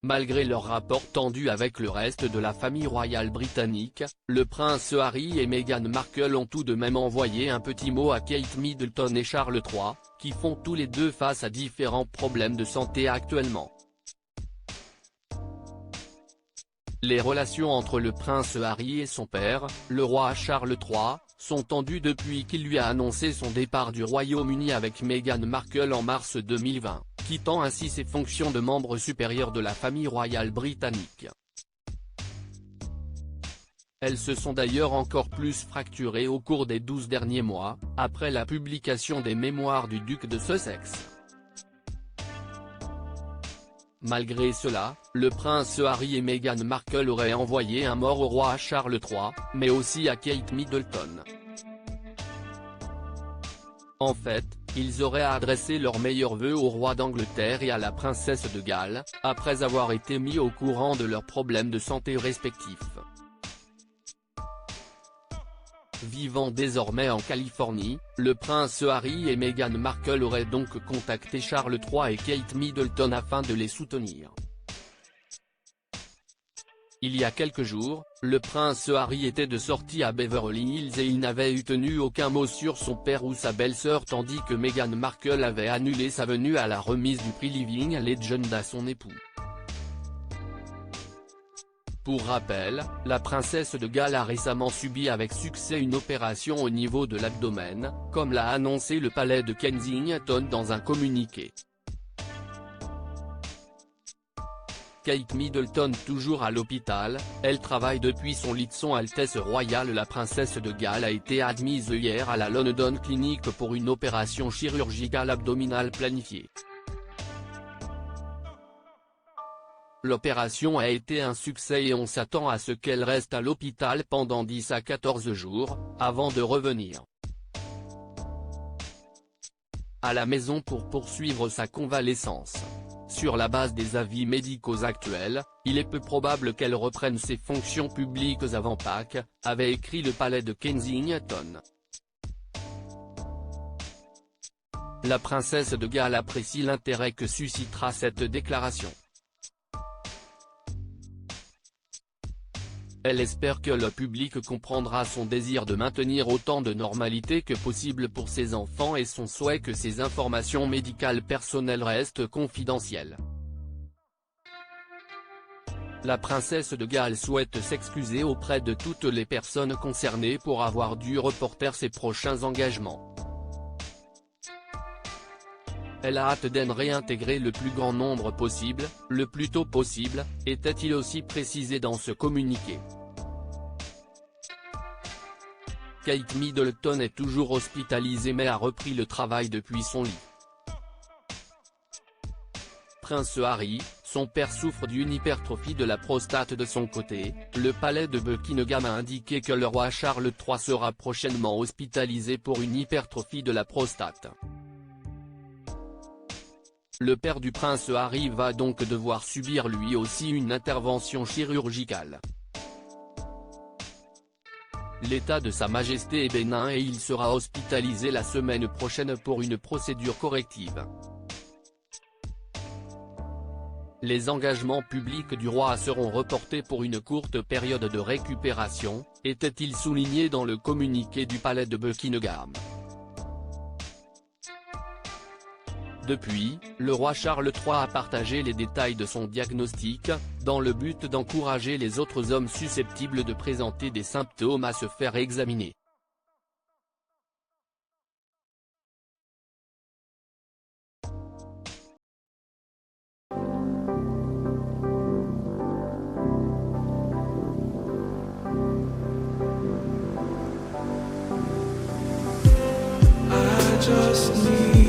Malgré leur rapport tendu avec le reste de la famille royale britannique, le prince Harry et Meghan Markle ont tout de même envoyé un petit mot à Kate Middleton et Charles III, qui font tous les deux face à différents problèmes de santé actuellement. Les relations entre le prince Harry et son père, le roi Charles III, sont tendues depuis qu'il lui a annoncé son départ du Royaume-Uni avec Meghan Markle en mars 2020, quittant ainsi ses fonctions de membre supérieur de la famille royale britannique. Elles se sont d'ailleurs encore plus fracturées au cours des 12 derniers mois, après la publication des mémoires du duc de Sussex. Malgré cela, le prince Harry et Meghan Markle auraient envoyé un mot au roi Charles III, mais aussi à Kate Middleton. En fait, ils auraient adressé leurs meilleurs vœux au roi d'Angleterre et à la princesse de Galles, après avoir été mis au courant de leurs problèmes de santé respectifs. Vivant désormais en Californie, le prince Harry et Meghan Markle auraient donc contacté Charles III et Kate Middleton afin de les soutenir. Il y a quelques jours, le prince Harry était de sortie à Beverly Hills et il n'avait eu tenu aucun mot sur son père ou sa belle-sœur tandis que Meghan Markle avait annulé sa venue à la remise du prix Living Legend à son époux. Pour rappel, la princesse de Galles a récemment subi avec succès une opération au niveau de l'abdomen, comme l'a annoncé le palais de Kensington dans un communiqué. Kate Middleton toujours à l'hôpital, elle travaille depuis son lit. Son Altesse royale la princesse de Galles a été admise hier à la London Clinic pour une opération chirurgicale abdominale planifiée. L'opération a été un succès et on s'attend à ce qu'elle reste à l'hôpital pendant 10 à 14 jours, avant de revenir à la maison pour poursuivre sa convalescence. Sur la base des avis médicaux actuels, il est peu probable qu'elle reprenne ses fonctions publiques avant Pâques, avait écrit le palais de Kensington. La princesse de Galles apprécie l'intérêt que suscitera cette déclaration. Elle espère que le public comprendra son désir de maintenir autant de normalité que possible pour ses enfants et son souhait que ces informations médicales personnelles restent confidentielles. La princesse de Galles souhaite s'excuser auprès de toutes les personnes concernées pour avoir dû reporter ses prochains engagements. Elle a hâte d'en réintégrer le plus grand nombre possible, le plus tôt possible, était-il aussi précisé dans ce communiqué. Kate Middleton est toujours hospitalisée mais a repris le travail depuis son lit. Prince Harry, son père souffre d'une hypertrophie de la prostate de son côté, le palais de Buckingham a indiqué que le roi Charles III sera prochainement hospitalisé pour une hypertrophie de la prostate. Le père du prince Harry va donc devoir subir lui aussi une intervention chirurgicale. L'état de Sa Majesté est bénin et il sera hospitalisé la semaine prochaine pour une procédure corrective. Les engagements publics du roi seront reportés pour une courte période de récupération, était-il souligné dans le communiqué du palais de Buckingham. Depuis, le roi Charles III a partagé les détails de son diagnostic, dans le but d'encourager les autres hommes susceptibles de présenter des symptômes à se faire examiner. I just need